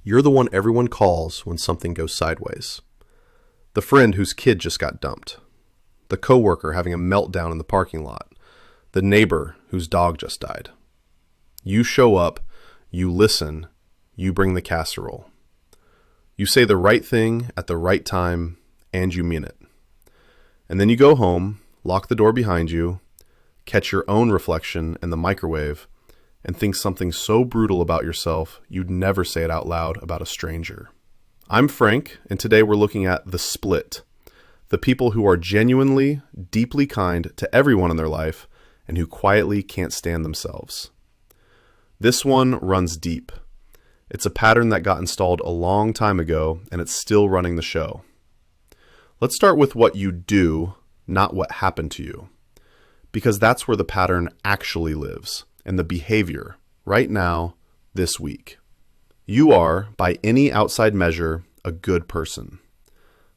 You're the one everyone calls when something goes sideways. The friend whose kid just got dumped. The coworker having a meltdown in the parking lot. The neighbor whose dog just died. You show up, you listen, you bring the casserole. You say the right thing at the right time, and you mean it. And then you go home, lock the door behind you, catch your own reflection in the microwave, and think something so brutal about yourself you'd never say it out loud about a stranger. I'm Frank, and today we're looking at the split. The people who are genuinely, deeply kind to everyone in their life and who quietly can't stand themselves. This one runs deep. It's a pattern that got installed a long time ago, and it's still running the show. Let's start with what you do, not what happened to you. Because that's where the pattern actually lives, and the behavior, right now, this week. You are, by any outside measure, a good person.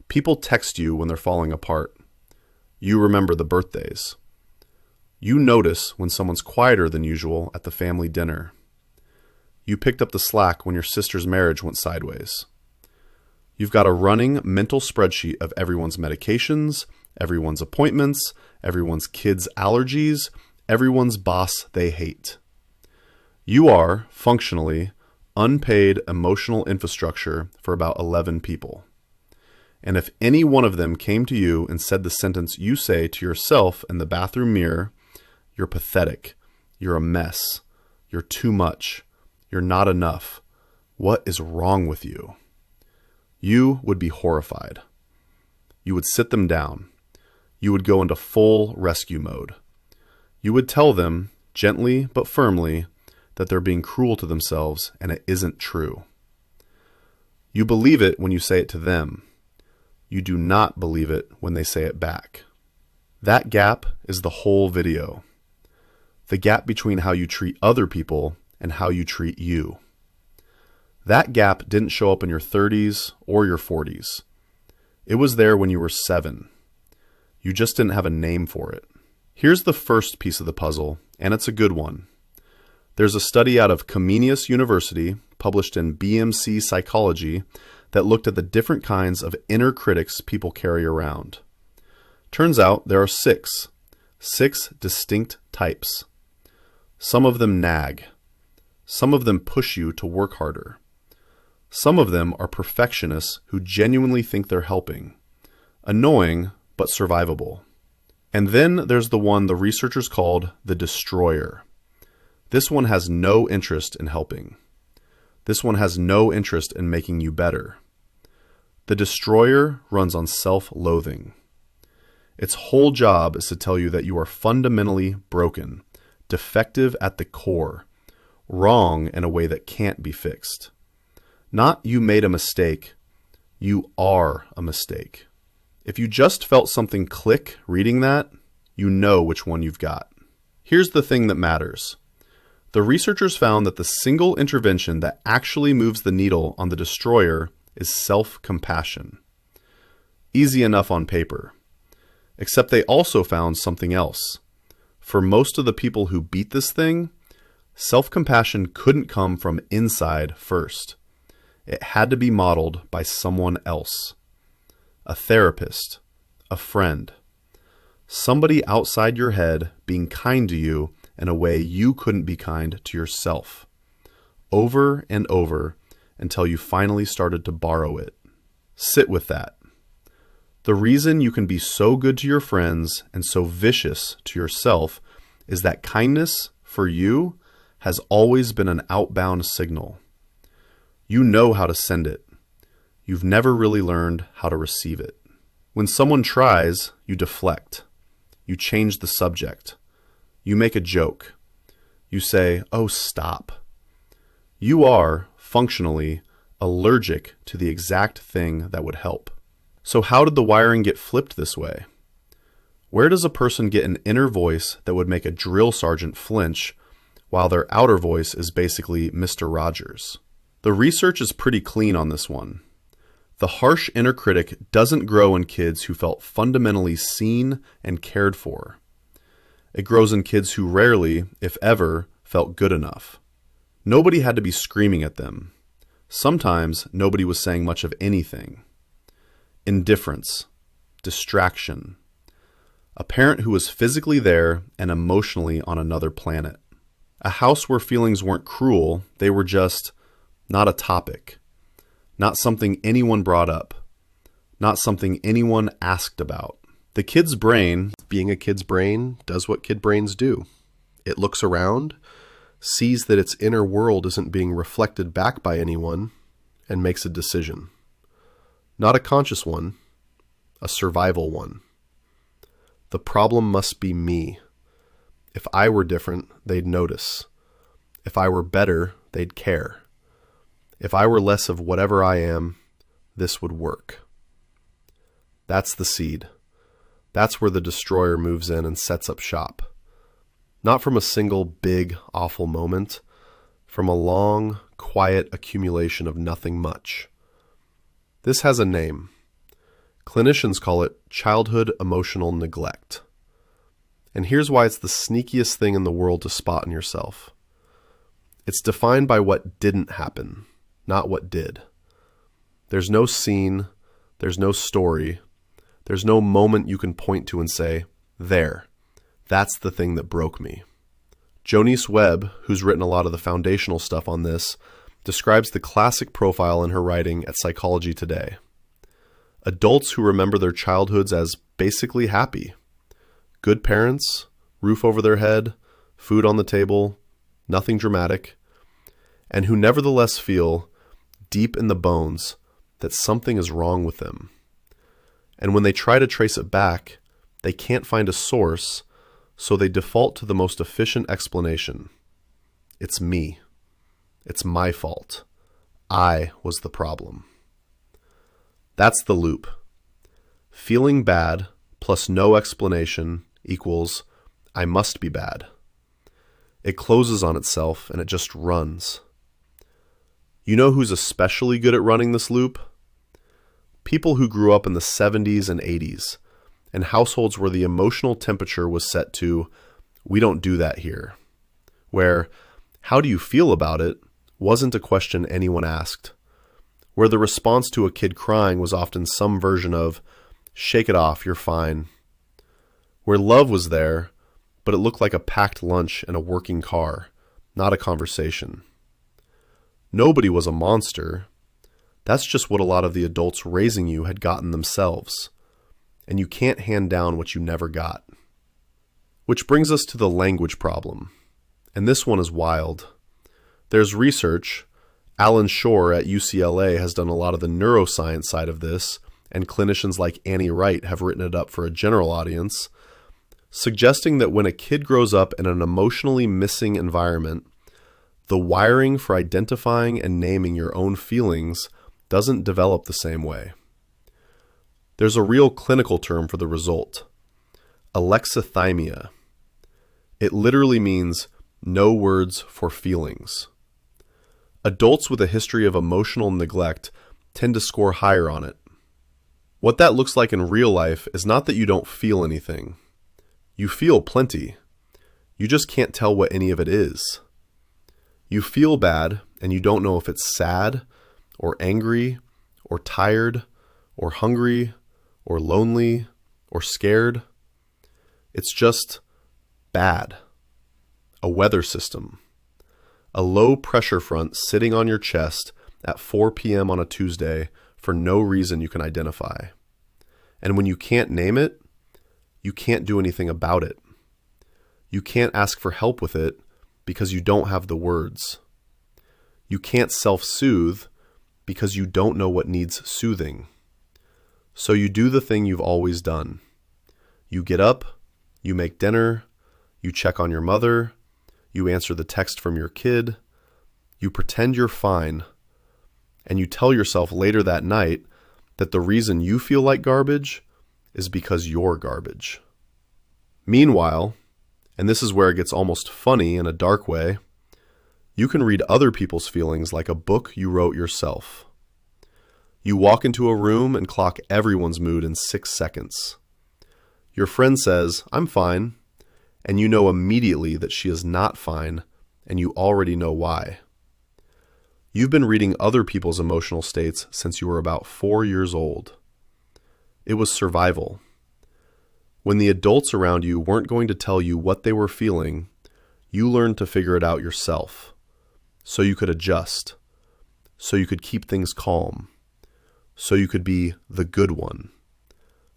People text you when they're falling apart. You remember the birthdays. You notice when someone's quieter than usual at the family dinner. You picked up the slack when your sister's marriage went sideways. You've got a running mental spreadsheet of everyone's medications, everyone's appointments, everyone's kids' allergies, everyone's boss they hate. You are, functionally, unpaid emotional infrastructure for about 11 people. And if any one of them came to you and said the sentence you say to yourself in the bathroom mirror, "You're pathetic, you're a mess, you're too much, you're not enough, what is wrong with you?" you would be horrified. You would sit them down. You would go into full rescue mode. You would tell them, gently but firmly, that they're being cruel to themselves and it isn't true. You believe it when you say it to them. You do not believe it when they say it back. That gap is the whole video. The gap between how you treat other people and how you treat you. That gap didn't show up in your 30s or your 40s. It was there when you were 7. You just didn't have a name for it. Here's the first piece of the puzzle, and it's a good one. There's a study out of Comenius University, published in BMC Psychology, that looked at the different kinds of inner critics people carry around. Turns out there are 6 distinct types. Some of them nag. Some of them push you to work harder. Some of them are perfectionists who genuinely think they're helping. Annoying, but survivable. And then there's the one the researchers called the destroyer. This one has no interest in helping. This one has no interest in making you better. The destroyer runs on self-loathing. Its whole job is to tell you that you are fundamentally broken, defective at the core, wrong in a way that can't be fixed. Not you made a mistake, you are a mistake. If you just felt something click reading that, you know which one you've got. Here's the thing that matters. The researchers found that the single intervention that actually moves the needle on the destroyer is self-compassion. Easy enough on paper. Except they also found something else. For most of the people who beat this thing, self-compassion couldn't come from inside first. It had to be modeled by someone else. A therapist, a friend. Somebody outside your head being kind to you in a way you couldn't be kind to yourself. Over and over until you finally started to borrow it. Sit with that. The reason you can be so good to your friends and so vicious to yourself is that kindness, for you, has always been an outbound signal. You know how to send it. You've never really learned how to receive it. When someone tries, you deflect. You change the subject. You make a joke. You say, "Oh, stop." You are, functionally, allergic to the exact thing that would help. So how did the wiring get flipped this way? Where does a person get an inner voice that would make a drill sergeant flinch while their outer voice is basically Mr. Rogers? The research is pretty clean on this one. The harsh inner critic doesn't grow in kids who felt fundamentally seen and cared for. It grows in kids who rarely, if ever, felt good enough. Nobody had to be screaming at them. Sometimes nobody was saying much of anything. Indifference, distraction. A parent who was physically there and emotionally on another planet. A house where feelings weren't cruel, they were just not a topic. Not something anyone brought up. Not something anyone asked about. The kid's brain, being a kid's brain, does what kid brains do. It looks around, sees that its inner world isn't being reflected back by anyone, and makes a decision. Not a conscious one, a survival one. The problem must be me. If I were different, they'd notice. If I were better, they'd care. If I were less of whatever I am, this would work. That's the seed. That's where the destroyer moves in and sets up shop. Not from a single big, awful moment, from a long, quiet accumulation of nothing much. This has a name. Clinicians call it childhood emotional neglect. And here's why it's the sneakiest thing in the world to spot in yourself. It's defined by what didn't happen, not what did. There's no scene, there's no story, there's no moment you can point to and say, there, that's the thing that broke me. Jonice Webb, who's written a lot of the foundational stuff on this, describes the classic profile in her writing at Psychology Today. Adults who remember their childhoods as basically happy. Good parents, roof over their head, food on the table, nothing dramatic, and who nevertheless feel, deep in the bones, that something is wrong with them. And when they try to trace it back, they can't find a source, so they default to the most efficient explanation. It's me. It's my fault. I was the problem. That's the loop. Feeling bad plus no explanation equals I must be bad. It closes on itself and it just runs. You know who's especially good at running this loop? People who grew up in the 70s and 80s, and households where the emotional temperature was set to, we don't do that here. Where, how do you feel about it, wasn't a question anyone asked. Where the response to a kid crying was often some version of, shake it off, you're fine. Where love was there, but it looked like a packed lunch and a working car, not a conversation. Nobody was a monster. That's just what a lot of the adults raising you had gotten themselves. And you can't hand down what you never got. Which brings us to the language problem. And this one is wild. There's research. Alan Shore at UCLA has done a lot of the neuroscience side of this, and clinicians like Annie Wright have written it up for a general audience, suggesting that when a kid grows up in an emotionally missing environment, the wiring for identifying and naming your own feelings doesn't develop the same way. There's a real clinical term for the result, alexithymia. It literally means no words for feelings. Adults with a history of emotional neglect tend to score higher on it. What that looks like in real life is not that you don't feel anything. You feel plenty. You just can't tell what any of it is. You feel bad and you don't know if it's sad or angry or tired or hungry or lonely or scared. It's just bad. A weather system. A low pressure front sitting on your chest at 4 p.m. on a Tuesday for no reason you can identify. And when you can't name it, you can't do anything about it. You can't ask for help with it because you don't have the words. You can't self-soothe because you don't know what needs soothing. So you do the thing you've always done. You get up, you make dinner, you check on your mother, you answer the text from your kid, you pretend you're fine, and you tell yourself later that night that the reason you feel like garbage is because you're garbage. Meanwhile, and this is where it gets almost funny in a dark way, you can read other people's feelings like a book you wrote yourself. You walk into a room and clock everyone's mood in 6 seconds. Your friend says, "I'm fine," and you know immediately that she is not fine, and you already know why. You've been reading other people's emotional states since you were about 4 years old. It was survival. When the adults around you weren't going to tell you what they were feeling, you learned to figure it out yourself, so you could adjust, so you could keep things calm, so you could be the good one,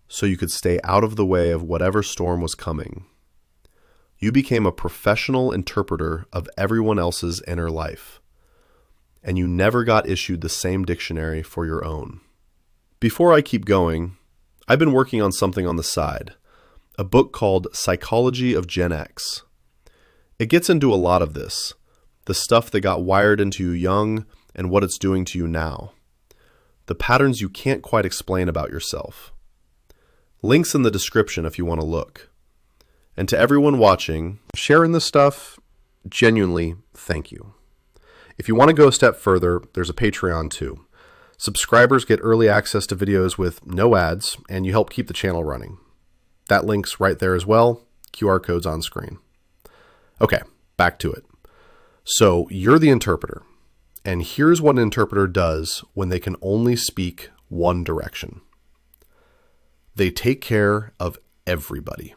so you could stay out of the way of whatever storm was coming. You became a professional interpreter of everyone else's inner life, and you never got issued the same dictionary for your own. Before I keep going, I've been working on something on the side, a book called Psychology of Gen X. It gets into a lot of this, the stuff that got wired into you young and what it's doing to you now, the patterns you can't quite explain about yourself. Links in the description if you want to look. And to everyone watching, sharing this stuff, genuinely, thank you. If you want to go a step further, there's a Patreon too. Subscribers get early access to videos with no ads, and you help keep the channel running. That link's right there as well. QR code's on screen. Okay, back to it. So you're the interpreter, and here's what an interpreter does when they can only speak one direction. They take care of everybody.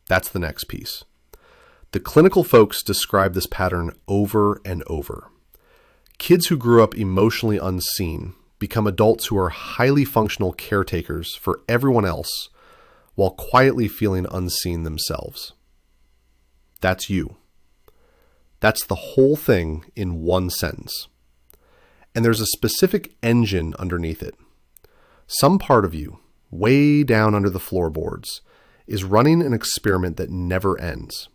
That's the next piece. The clinical folks describe this pattern over and over. Kids who grew up emotionally unseen become adults who are highly functional caretakers for everyone else while quietly feeling unseen themselves. That's you. That's the whole thing in one sentence. And there's a specific engine underneath it. Some part of you, way down under the floorboards, is running an experiment that never ends.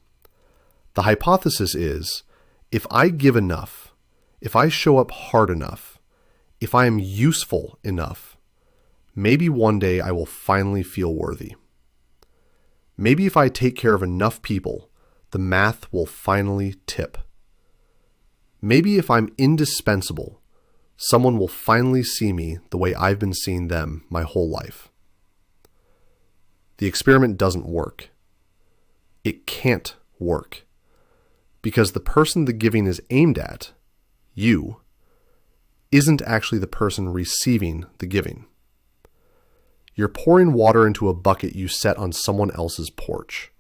The hypothesis is, if I give enough, if I show up hard enough, if I am useful enough, maybe one day I will finally feel worthy. Maybe if I take care of enough people, the math will finally tip. Maybe if I'm indispensable, someone will finally see me the way I've been seeing them my whole life. The experiment doesn't work. It can't work. Because the person the giving is aimed at, you, isn't actually the person receiving the giving. You're pouring water into a bucket you set on someone else's porch.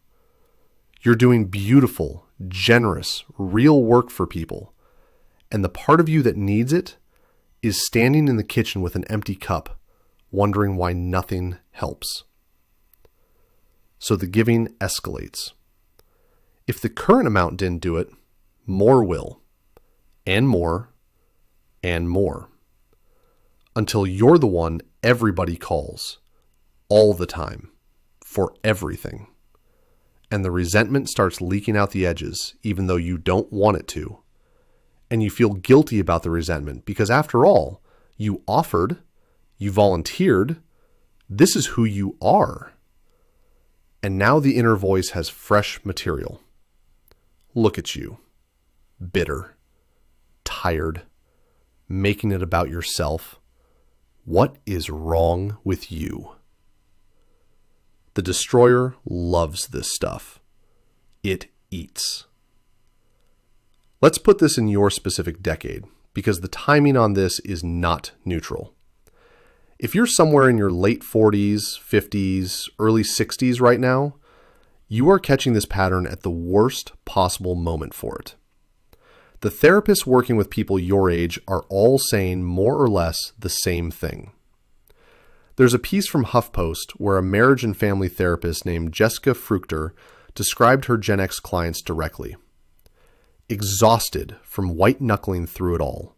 You're doing beautiful, generous, real work for people, and the part of you that needs it is standing in the kitchen with an empty cup, wondering why nothing helps. So the giving escalates. If the current amount didn't do it, more will, and more, and more, until you're the one everybody calls, all the time, for everything. And the resentment starts leaking out the edges, even though you don't want it to. And you feel guilty about the resentment, because after all, you offered, you volunteered, this is who you are. And now the inner voice has fresh material. Look at you, bitter, tired, making it about yourself. What is wrong with you? The destroyer loves this stuff. It eats. Let's put this in your specific decade, because the timing on this is not neutral. If you're somewhere in your late 40s, 50s, early 60s right now, you are catching this pattern at the worst possible moment for it. The therapists working with people your age are all saying more or less the same thing. There's a piece from HuffPost where a marriage and family therapist named Jessica Fruchter described her Gen X clients directly. Exhausted from white-knuckling through it all,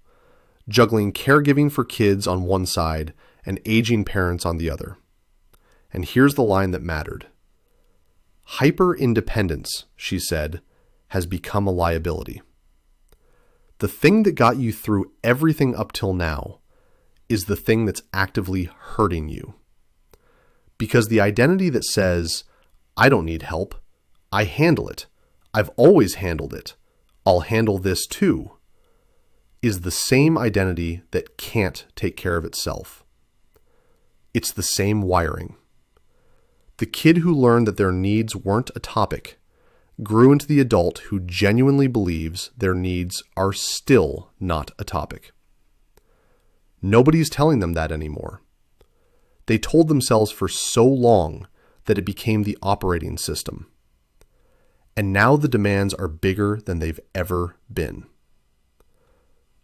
juggling caregiving for kids on one side and aging parents on the other. And here's the line that mattered. Hyperindependence, she said, has become a liability. The thing that got you through everything up till now is the thing that's actively hurting you. Because the identity that says, I don't need help, I handle it, I've always handled it, I'll handle this too, is the same identity that can't take care of itself. It's the same wiring. The kid who learned that their needs weren't a topic grew into the adult who genuinely believes their needs are still not a topic. Nobody's telling them that anymore. They told themselves for so long that it became the operating system. And now the demands are bigger than they've ever been.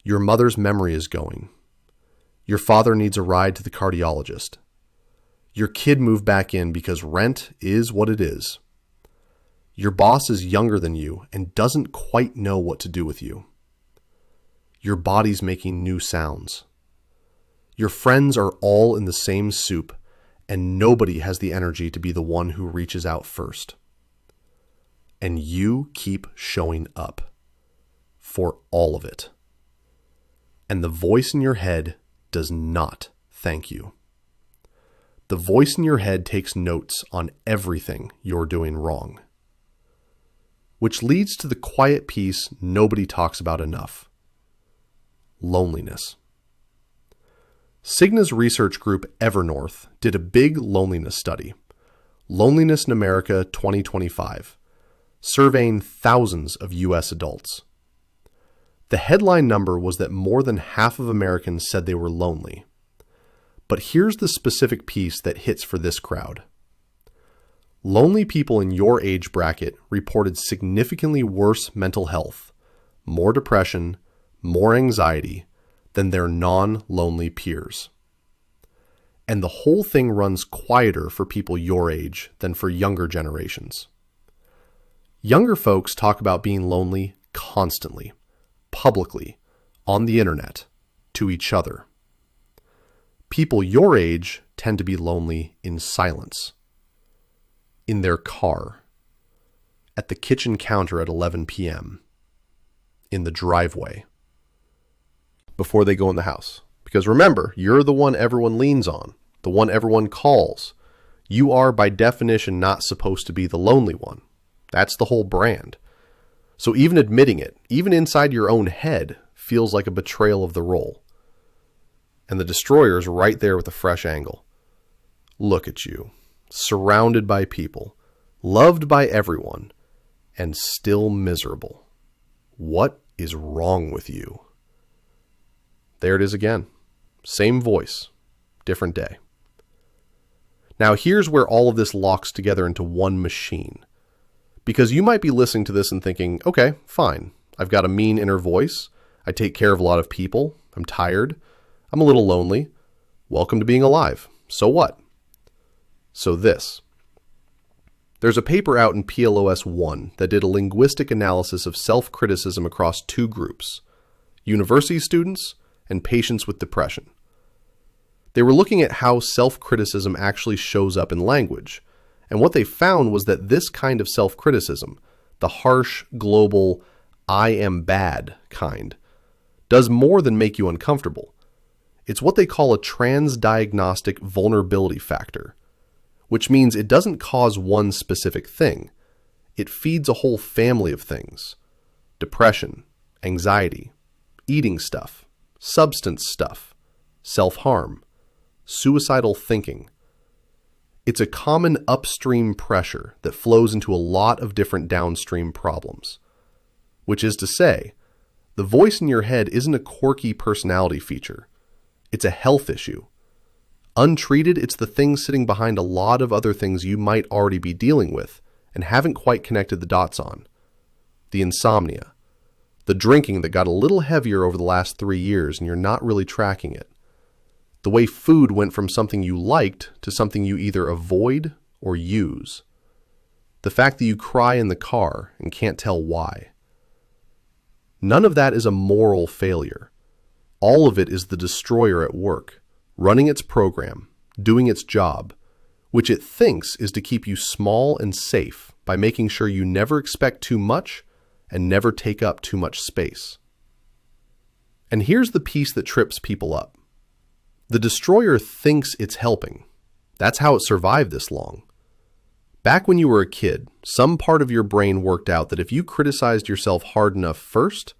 Your mother's memory is going. Your father needs a ride to the cardiologist. Your kid moved back in because rent is what it is. Your boss is younger than you and doesn't quite know what to do with you. Your body's making new sounds. Your friends are all in the same soup, and nobody has the energy to be the one who reaches out first. And you keep showing up for all of it. And the voice in your head does not thank you. The voice in your head takes notes on everything you're doing wrong. Which leads to the quiet piece nobody talks about enough. Loneliness. Cigna's research group Evernorth did a big loneliness study, Loneliness in America 2025, surveying thousands of U.S. adults. The headline number was that more than half of Americans said they were lonely. But here's the specific piece that hits for this crowd. Lonely people in your age bracket reported significantly worse mental health, more depression, more anxiety than their non-lonely peers. And the whole thing runs quieter for people your age than for younger generations. Younger folks talk about being lonely constantly, publicly, on the internet, to each other. People your age tend to be lonely in silence, in their car, at the kitchen counter at 11 p.m., in the driveway, before they go in the house. Because remember, you're the one everyone leans on, the one everyone calls. You are, by definition, not supposed to be the lonely one. That's the whole brand. So even admitting it, even inside your own head, feels like a betrayal of the role. And the destroyer's right there with a fresh angle. Look at you, surrounded by people, loved by everyone, and still miserable. What is wrong with you? There it is again. Same voice, different day. Now here's where all of this locks together into one machine. Because you might be listening to this and thinking, okay, fine. I've got a mean inner voice. I take care of a lot of people. I'm tired. I'm a little lonely. Welcome to being alive. So what? So this. There's a paper out in PLOS One that did a linguistic analysis of self-criticism across two groups, university students and patients with depression. They were looking at how self-criticism actually shows up in language, and what they found was that this kind of self-criticism, the harsh, global, I am bad kind, does more than make you uncomfortable. It's what they call a transdiagnostic vulnerability factor, which means it doesn't cause one specific thing. It feeds a whole family of things. Depression, anxiety, eating stuff, substance stuff, self-harm, suicidal thinking. It's a common upstream pressure that flows into a lot of different downstream problems. Which is to say, the voice in your head isn't a quirky personality feature. It's a health issue. Untreated, it's the thing sitting behind a lot of other things you might already be dealing with and haven't quite connected the dots on. The insomnia. The drinking that got a little heavier over the last 3 years and you're not really tracking it. The way food went from something you liked to something you either avoid or use. The fact that you cry in the car and can't tell why. None of that is a moral failure. All of it is the destroyer at work, running its program, doing its job, which it thinks is to keep you small and safe by making sure you never expect too much and never take up too much space. And here's the piece that trips people up. The destroyer thinks it's helping. That's how it survived this long. Back when you were a kid, some part of your brain worked out that if you criticized yourself hard enough first,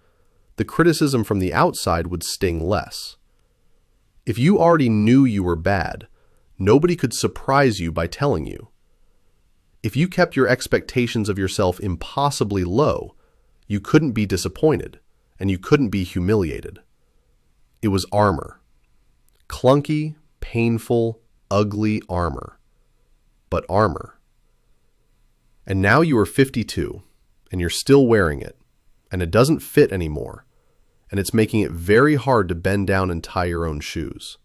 the criticism from the outside would sting less. If you already knew you were bad, nobody could surprise you by telling you. If you kept your expectations of yourself impossibly low, you couldn't be disappointed, and you couldn't be humiliated. It was armor. Clunky, painful, ugly armor. But armor. And now you are 52, and you're still wearing it, and it doesn't fit anymore, and it's making it very hard to bend down and tie your own shoes.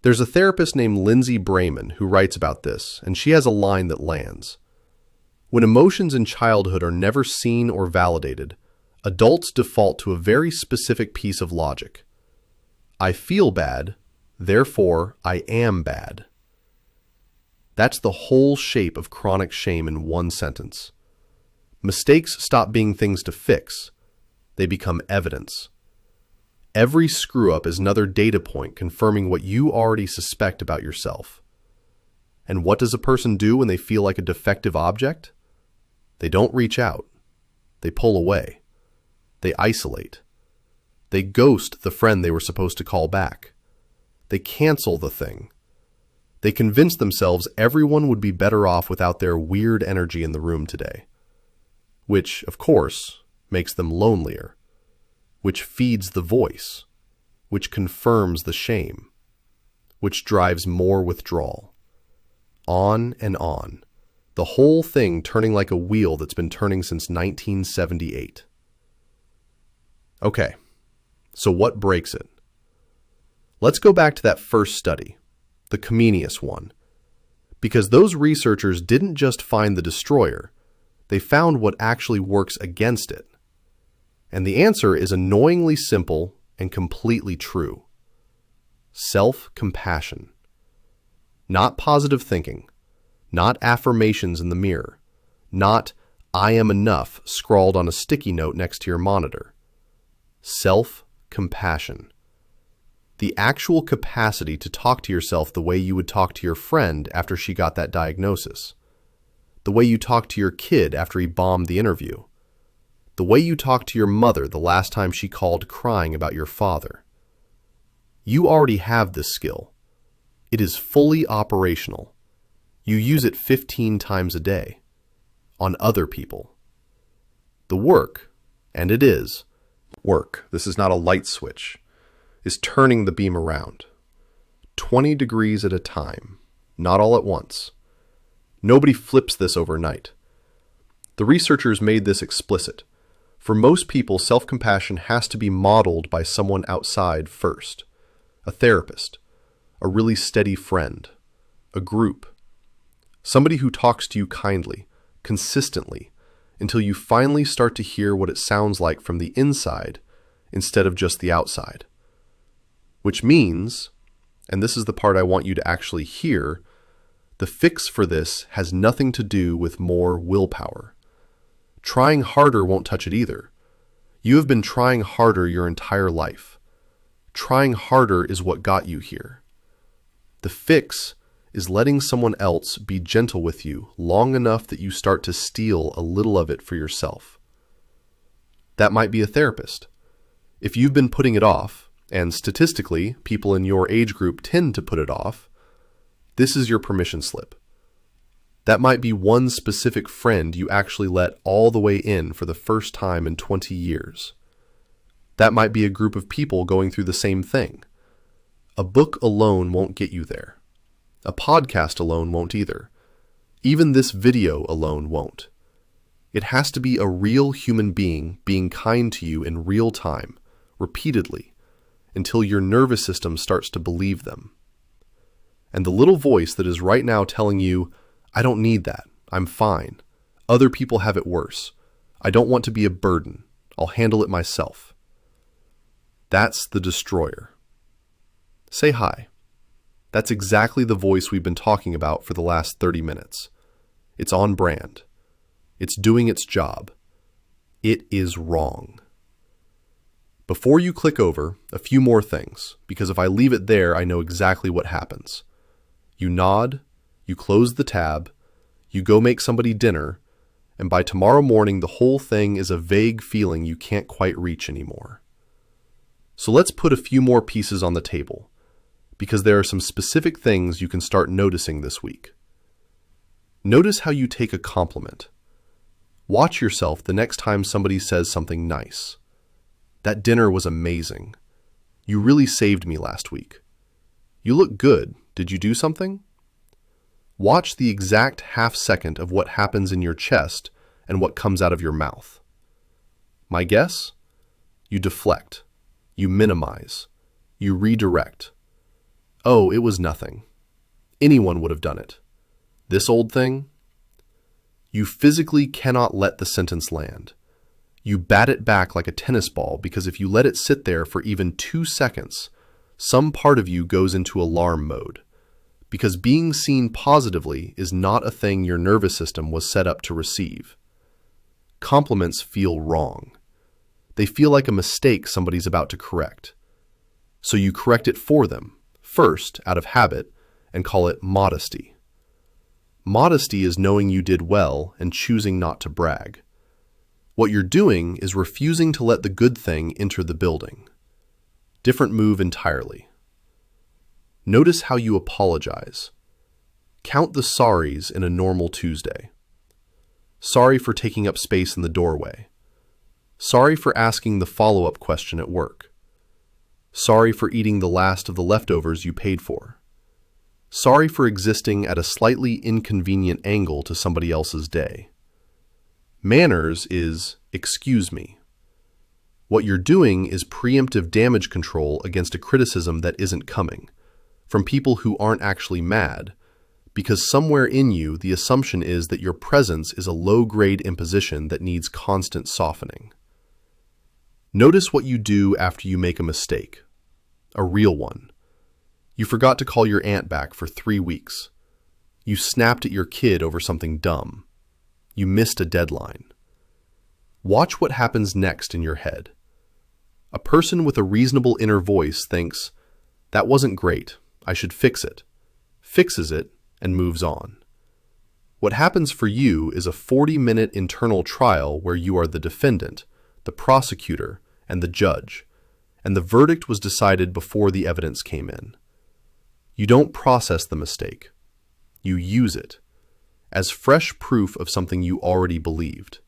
There's a therapist named Lindsay Brayman who writes about this, and she has a line that lands. When emotions in childhood are never seen or validated, adults default to a very specific piece of logic. I feel bad, therefore I am bad. That's the whole shape of chronic shame in one sentence. Mistakes stop being things to fix. They become evidence. Every screw-up is another data point confirming what you already suspect about yourself. And what does a person do when they feel like a defective object? They don't reach out. They pull away. They isolate. They ghost the friend they were supposed to call back. They cancel the thing. They convince themselves everyone would be better off without their weird energy in the room today. Which, of course, makes them lonelier. Which feeds the voice. Which confirms the shame. Which drives more withdrawal. On and on. The whole thing turning like a wheel that's been turning since 1978. Okay, so what breaks it? Let's go back to that first study, the Comenius one, because those researchers didn't just find the destroyer, they found what actually works against it. And the answer is annoyingly simple and completely true. Self-compassion. Not positive thinking. Not affirmations in the mirror. Not, I am enough, scrawled on a sticky note next to your monitor. Self-compassion. The actual capacity to talk to yourself the way you would talk to your friend after she got that diagnosis. The way you talk to your kid after he bombed the interview. The way you talked to your mother the last time she called crying about your father. You already have this skill. It is fully operational. You use it 15 times a day. On other people. The work, and it is, work, this is not a light switch, is turning the beam around. 20 degrees at a time, not all at once. Nobody flips this overnight. The researchers made this explicit. For most people, self-compassion has to be modeled by someone outside first. A therapist, a really steady friend, a group. Somebody who talks to you kindly, consistently, until you finally start to hear what it sounds like from the inside instead of just the outside. Which means, and this is the part I want you to actually hear, the fix for this has nothing to do with more willpower. Trying harder won't touch it either. You have been trying harder your entire life. Trying harder is what got you here. The fix is letting someone else be gentle with you long enough that you start to steal a little of it for yourself. That might be a therapist. If you've been putting it off, and statistically, people in your age group tend to put it off, this is your permission slip. That might be one specific friend you actually let all the way in for the first time in 20 years. That might be a group of people going through the same thing. A book alone won't get you there. A podcast alone won't either. Even this video alone won't. It has to be a real human being kind to you in real time, repeatedly, until your nervous system starts to believe them. And the little voice that is right now telling you, I don't need that. I'm fine. Other people have it worse. I don't want to be a burden. I'll handle it myself. That's the destroyer. Say hi. That's exactly the voice we've been talking about for the last 30 minutes. It's on brand. It's doing its job. It is wrong. Before you click over, a few more things, because if I leave it there, I know exactly what happens. You nod, you close the tab, you go make somebody dinner, and by tomorrow morning the whole thing is a vague feeling you can't quite reach anymore. So let's put a few more pieces on the table, because there are some specific things you can start noticing this week. Notice how you take a compliment. Watch yourself the next time somebody says something nice. That dinner was amazing. You really saved me last week. You look good. Did you do something? Watch the exact half second of what happens in your chest and what comes out of your mouth. My guess? You deflect. You minimize. You redirect. Oh, it was nothing. Anyone would have done it. This old thing? You physically cannot let the sentence land. You bat it back like a tennis ball because if you let it sit there for even 2 seconds, some part of you goes into alarm mode. Because being seen positively is not a thing your nervous system was set up to receive. Compliments feel wrong. They feel like a mistake somebody's about to correct. So you correct it for them, first, out of habit, and call it modesty. Modesty is knowing you did well and choosing not to brag. What you're doing is refusing to let the good thing enter the building. Different move entirely. Notice how you apologize. Count the sorries in a normal Tuesday. Sorry for taking up space in the doorway. Sorry for asking the follow-up question at work. Sorry for eating the last of the leftovers you paid for. Sorry for existing at a slightly inconvenient angle to somebody else's day. Manners is excuse me. What you're doing is preemptive damage control against a criticism that isn't coming, from people who aren't actually mad, because somewhere in you the assumption is that your presence is a low-grade imposition that needs constant softening. Notice what you do after you make a mistake, a real one. You forgot to call your aunt back for 3 weeks. You snapped at your kid over something dumb. You missed a deadline. Watch what happens next in your head. A person with a reasonable inner voice thinks, that wasn't great, I should fix it, fixes it, and moves on. What happens for you is a 40-minute internal trial where you are the defendant, the prosecutor, and the judge, and the verdict was decided before the evidence came in. You don't process the mistake. You use it as fresh proof of something you already believed.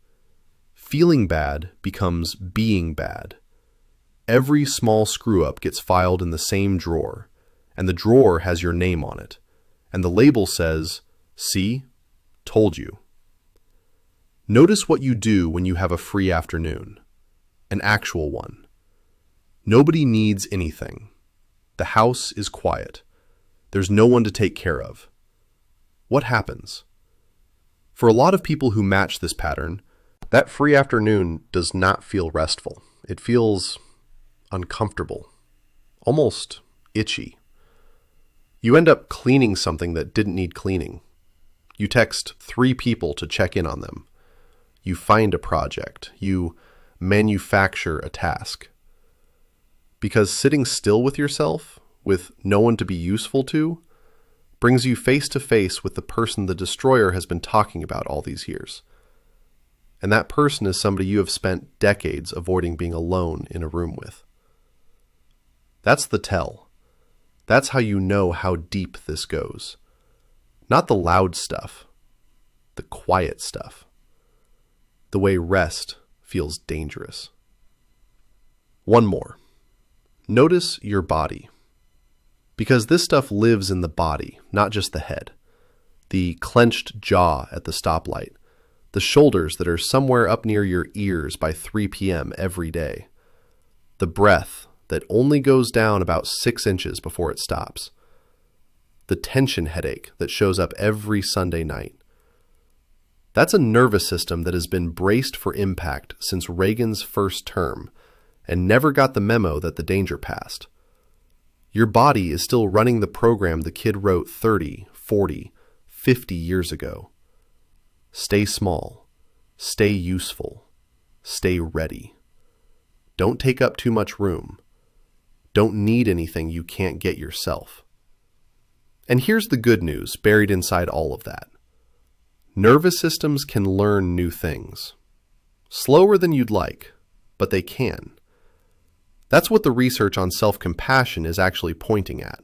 Feeling bad becomes being bad. Every small screw-up gets filed in the same drawer, and the drawer has your name on it, and the label says, "See? Told you." Notice what you do when you have a free afternoon, an actual one. Nobody needs anything. The house is quiet. There's no one to take care of. What happens? For a lot of people who match this pattern, that free afternoon does not feel restful. It feels uncomfortable, almost itchy. You end up cleaning something that didn't need cleaning. You text 3 people to check in on them. You find a project. You manufacture a task. Because sitting still with yourself, with no one to be useful to, brings you face to face with the person the destroyer has been talking about all these years. And that person is somebody you have spent decades avoiding being alone in a room with. That's the tell. That's how you know how deep this goes. Not the loud stuff, the quiet stuff. The way rest feels dangerous. One more. Notice your body. Because this stuff lives in the body, not just the head. The clenched jaw at the stoplight. The shoulders that are somewhere up near your ears by 3 p.m. every day. The breath that only goes down about 6 inches before it stops. The tension headache that shows up every Sunday night. That's a nervous system that has been braced for impact since Reagan's first term and never got the memo that the danger passed. Your body is still running the program the kid wrote 30, 40, 50 years ago. Stay small. Stay useful. Stay ready. Don't take up too much room. Don't need anything you can't get yourself. And here's the good news buried inside all of that. Nervous systems can learn new things. Slower than you'd like, but they can. That's what the research on self-compassion is actually pointing at.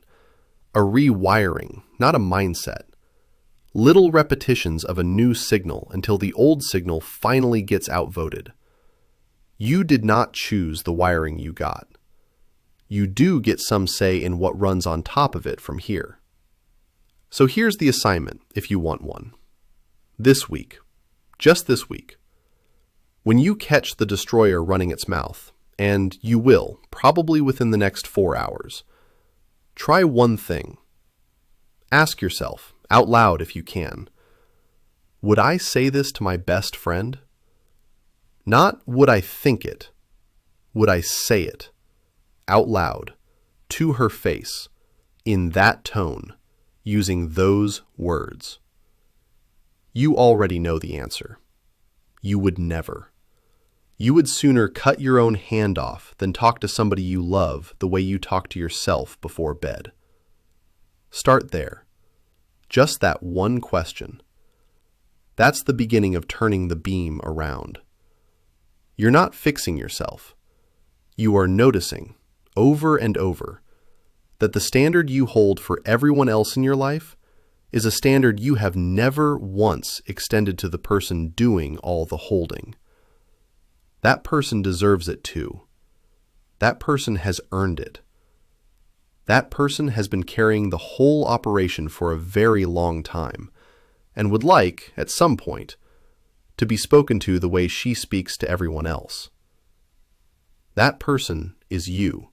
A rewiring, not a mindset. Little repetitions of a new signal until the old signal finally gets outvoted. You did not choose the wiring you got. You do get some say in what runs on top of it from here. So here's the assignment, if you want one. This week, just this week, when you catch the destroyer running its mouth, and you will, probably within the next 4 hours, try one thing. Ask yourself, out loud if you can, would I say this to my best friend? Not would I think it, would I say it, out loud, to her face, in that tone, using those words? You already know the answer. You would never. You would sooner cut your own hand off than talk to somebody you love the way you talk to yourself before bed. Start there. Just that one question. That's the beginning of turning the beam around. You're not fixing yourself. You are noticing, over and over, that the standard you hold for everyone else in your life is a standard you have never once extended to the person doing all the holding. That person deserves it too. That person has earned it. That person has been carrying the whole operation for a very long time and would like, at some point, to be spoken to the way she speaks to everyone else. That person is you.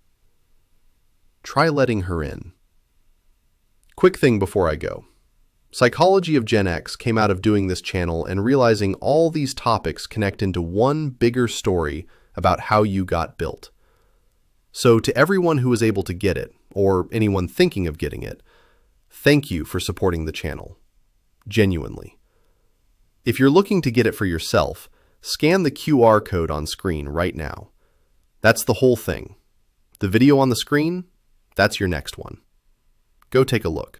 Try letting her in. Quick thing before I go. Psychology of Gen X came out of doing this channel and realizing all these topics connect into one bigger story about how you got built. So to everyone who was able to get it, or anyone thinking of getting it, thank you for supporting the channel. Genuinely. If you're looking to get it for yourself, scan the QR code on screen right now. That's the whole thing. The video on the screen, that's your next one. Go take a look.